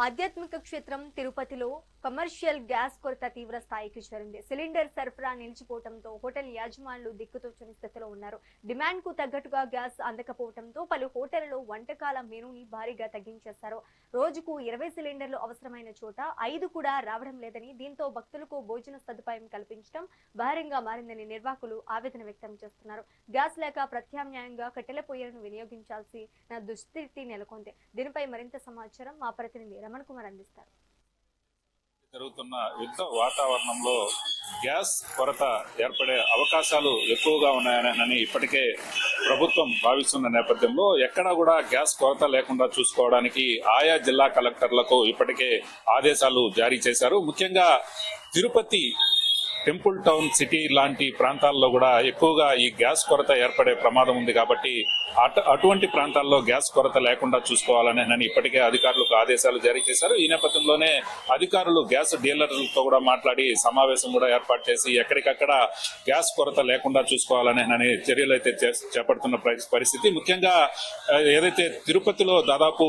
ఆధ్యాత్మిక క్షేత్రం తిరుపతిలో కమర్షియల్ గ్యాస్ కొరత తీవ్ర స్థాయికి చేరింది. సిలిండర్ సరఫరా నిలిచిపోవడంతో హోటల్ యాజమానులు దిక్కుతోచని స్థితిలో ఉన్నారు. డిమాండ్ కు తగ్గట్టుగా గ్యాస్ అందకపోవడంతో పలు హోటళ్లలో వంటకాల మెనూని భారీగా తగ్గించేశారు. రోజుకు 20 సిలిండర్లు అవసరమైన చోట 5 కూడా రావడం లేదని, దీంతో భక్తులకు భోజన సదుపాయం కల్పించడం భారంగా మారిందని నిర్వాహకులు ఆవేదన వ్యక్తం చేస్తున్నారు. గ్యాస్ లేక ప్రత్యామ్నాయంగా కట్టెల పొయ్యిలను వినియోగించాల్సిన దుస్థితి నెలకొంది. దీనిపై మరింత సమాచారం మా ప్రతినిధి రమణ్ కుమార్ అందిస్తారు. జరుగుతున్న యుద్ధ వాతావరణంలో గ్యాస్ కొరత ఏర్పడే అవకాశాలు ఎక్కువగా ఉన్నాయని ఇప్పటికే ప్రభుత్వం భావిస్తున్న నేపథ్యంలో ఎక్కడా కూడా గ్యాస్ కొరత లేకుండా చూసుకోవడానికి ఆయా జిల్లా కలెక్టర్లకు ఇప్పటికే ఆదేశాలు జారీ చేశారు. ముఖ్యంగా తిరుపతి టెంపుల్ టౌన్ సిటీ లాంటి ప్రాంతాల్లో కూడా ఎక్కువగా ఈ గ్యాస్ కొరత ఏర్పడే ప్రమాదం ఉంది కాబట్టి అటువంటి ప్రాంతాల్లో గ్యాస్ కొరత లేకుండా చూసుకోవాలని ఇప్పటికే అధికారులకు ఆదేశాలు జారీ చేశారు. ఈ నేపథ్యంలోనే అధికారులు గ్యాస్ డీలర్లతో కూడా మాట్లాడి సమావేశం కూడా ఏర్పాటు చేసి ఎక్కడికక్కడ గ్యాస్ కొరత లేకుండా చూసుకోవాలని చర్యలు అయితే చేపడుతున్న పరిస్థితి. ముఖ్యంగా ఏదైతే తిరుపతిలో దాదాపు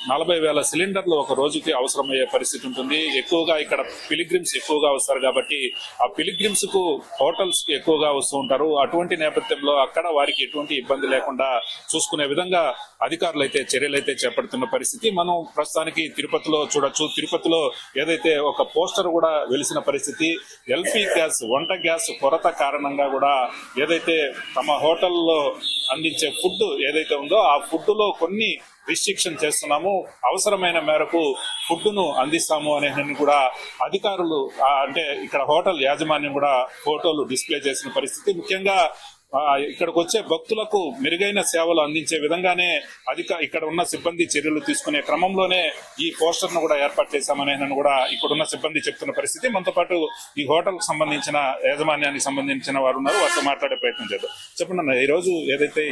40,000 సిలిండర్లు ఒక రోజుకి అవసరమయ్యే పరిస్థితి ఉంటుంది. ఎక్కువగా ఇక్కడ పిలిగ్రిమ్స్ ఎక్కువగా వస్తారు కాబట్టి ఆ పిలిగ్రిమ్స్ కు హోటల్స్ ఎక్కువగా వస్తూ ఉంటారు. అటువంటి నేపథ్యంలో అక్కడ వారికి ఎటువంటి ఇబ్బంది లేకుండా చూసుకునే విధంగా అధికారులు అయితే చర్యలు అయితే చేపడుతున్న పరిస్థితి మనం ప్రస్తుతానికి తిరుపతిలో చూడొచ్చు. తిరుపతిలో ఏదైతే ఒక పోస్టర్ కూడా వెలిసిన పరిస్థితి, ఎల్పీ గ్యాస్ వంట గ్యాస్ కొరత కారణంగా కూడా ఏదైతే తమ హోటల్లో అందించే ఫుడ్ ఏదైతే ఉందో ఆ ఫుడ్ లో కొన్ని రిస్ట్రిక్షన్ చేస్తున్నాము, అవసరమైన మేరకు ఫుడ్ ను అందిస్తాము అనే కూడా అధికారులు అంటే ఇక్కడ హోటల్ యాజమాన్యం కూడా ఫోటోలు డిస్ప్లే చేసిన పరిస్థితి. ముఖ్యంగా ఇక్కడికి వచ్చే భక్తులకు మెరుగైన సేవలు అందించే విధంగానే ఇక్కడ ఉన్న సిబ్బంది చర్యలు తీసుకునే క్రమంలోనే ఈ పోస్టర్ ను కూడా ఏర్పాటు చేశామని కూడా ఇక్కడున్న సిబ్బంది చెప్తున్న పరిస్థితి. మనతో పాటు ఈ హోటల్ కు సంబంధించిన యాజమాన్యానికి సంబంధించిన వారు ఉన్నారు, వారితో మాట్లాడే ప్రయత్నం చేద్దాం. చెప్పండి,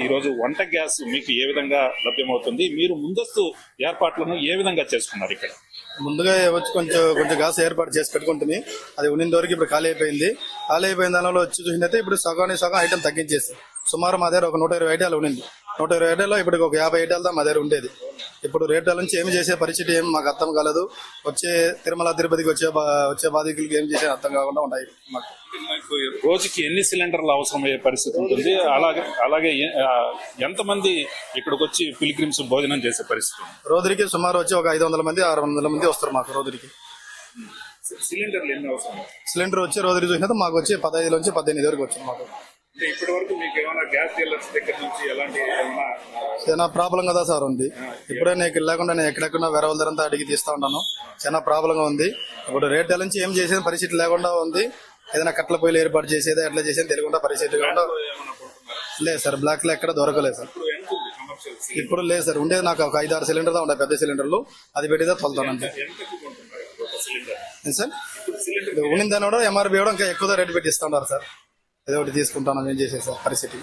ఈ రోజు వంట గ్యాస్ మీకు ఏ విధంగా లభ్యమవుతుంది? మీరు ముందస్తు ఏర్పాట్లను ఏ విధంగా చేసుకున్నారు? ఇక్కడ ముందుగా వచ్చి కొంచెం గ్యాస్ ఏర్పాటు చేసి పెట్టుకుంటుంది. అది ఉన్నంత వరకు ఇప్పుడు ఖాళీ అయిపోయింది. దానిలో వచ్చి చూసినట్టే ఇప్పుడు సగం ఐటమ్ తగ్గించేసి సుమారు మా దగ్గర ఒక 120 ఐటాలు ఉండింది. 120 ఐటాల్లో ఇప్పుడు ఒక 50 ఐటాలతో మా దగ్గర ఉండేది. ఇప్పుడు రేట్ల నుంచి ఏమి చేసే పరిస్థితి ఏం మాకు అర్థం కాలేదు. వచ్చే తిరుమల తిరుపతికి వచ్చే బాధికులకి ఏం చేసే అర్థం కాకుండా ఉంటాయి. మాకు రోజుకి ఎన్ని సిలిండర్లు అవసరమయ్యే పరిస్థితి ఉంటుంది? అలాగే ఎంతమంది ఇక్కడికి వచ్చి పిలిగ్రిమ్స్ భోజనం చేసే పరిస్థితి? రోజుకి సుమారు వచ్చి ఒక 500 మంది 600 మంది వస్తారు మాకు రోజుకి. సిలిండర్లు ఎన్ని అవసరం? సిలిండర్ వచ్చి రోజుకి చూసినట్టు మాకు వచ్చి 15 నుంచి 18 వరకు వచ్చింది మాకు. ఇప్పటి వరకు మీకు ఏమైనా గ్యాస్ డీలర్స్ దగ్గర నుంచి ఎలాంటి చాలా ప్రాబ్లం కదా సార్ ఉంది. ఇప్పుడే నీకు లేకుండా నేను ఎక్కడెక్కడ వేరే వాళ్ళ దగ్గర అడిగి తీస్తా ఉన్నాను. చాలా ప్రాబ్లంగా ఉంది. ఇప్పుడు రేట్ల నుంచి ఏం చేసేది పరిస్థితి లేకుండా ఉంది. ఏదైనా కట్ల పొయ్యిలు ఏర్పాటు చేసేది ఎట్లా చేసేది తెలియకుండా పరిస్థితి లేదు సార్. బ్లాక్ లో ఎక్కడ దొరకలేదు సార్. ఇప్పుడు లేదు సార్. ఉండేది నాకు ఒక 5-6 సిలిండర్ ఉండే పెద్ద సిలిండర్లు, అది పెట్టితే తొలుతాను అంతే సార్. ఉండిన దాన్ని కూడా ఎంఆర్పీ కూడా ఇంకా ఎక్కువ రేటు పెట్టి ఇస్తా ఉన్నారు సార్. ఏదో ఒకటి తీసుకుంటాను ఏం చేసేది సార్ పరిస్థితి.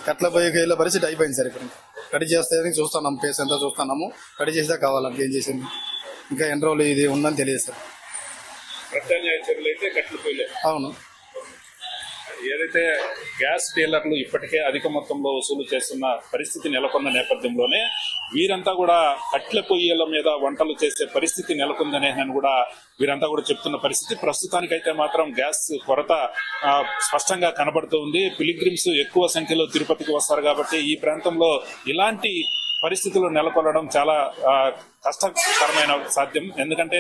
కట్ల పొయ్యికి వెళ్ళే పరిస్థితి అయిపోయింది సార్. ఇక్కడ కడి చేస్తే చూస్తున్నాం, పేస్ ఎంత చూస్తున్నాము. కడి చేస్తే కావాలంటే ఏం చేసింది ఇంకా ఎన్ని రోజులు ఇది ఉందని తెలియదు సార్. అవును. ఏదైతే గ్యాస్ డీలర్లు ఇప్పటికే అధిక మొత్తంలో వసూలు చేస్తున్న పరిస్థితి నెలకొన్న నేపథ్యంలోనే వీరంతా కూడా కట్ల పొయ్యిల మీద వంటలు చేసే పరిస్థితి నెలకొందనే కూడా వీరంతా కూడా చెప్తున్న పరిస్థితి. ప్రస్తుతానికైతే మాత్రం గ్యాస్ కొరత స్పష్టంగా కనబడుతూ ఉంది. పిలిగ్రిమ్స్ ఎక్కువ సంఖ్యలో తిరుపతికి వస్తారు కాబట్టి ఈ ప్రాంతంలో ఇలాంటి పరిస్థితులు నెలకొనడం చాలా కష్టకరమైన సాధ్యం. ఎందుకంటే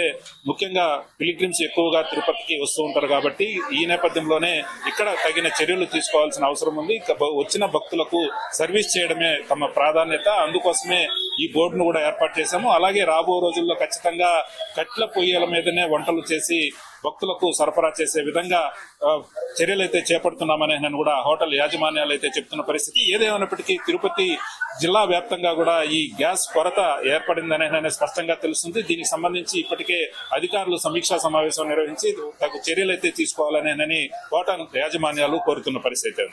ముఖ్యంగా పిలిగ్రిమ్స్ ఎక్కువగా తిరుపతికి వస్తూ ఉంటారు కాబట్టి ఈ నేపథ్యంలోనే ఇక్కడ తగిన చర్యలు తీసుకోవాల్సిన అవసరం ఉంది. వచ్చిన భక్తులకు సర్వీస్ చేయడమే తమ ప్రాధాన్యత. అందుకోసమే ఈ బోర్డును కూడా ఏర్పాటు చేశాము. అలాగే రాబో రోజుల్లో ఖచ్చితంగా కట్ల పొయ్యిల మీదనే వంటలు చేసి భక్తులకు సరఫరా చేసే విధంగా చర్యలు అయితే చేపడుతున్నామని కూడా హోటల్ యాజమాన్యాలు అయితే చెప్తున్న పరిస్థితి. ఏదేమైనప్పటికీ తిరుపతి జిల్లా వ్యాప్తంగా కూడా ఈ గ్యాస్ కొరత ఏర్పడిందనే స్పష్టంగా తెలుస్తుంది. దీనికి సంబంధించి ఇప్పటికే అధికారులు సమీక్షా సమావేశం నిర్వహించి తగు చర్యలు అయితే తీసుకోవాలని హోటల్ యాజమాన్యాలు కోరుతున్న పరిస్థితి.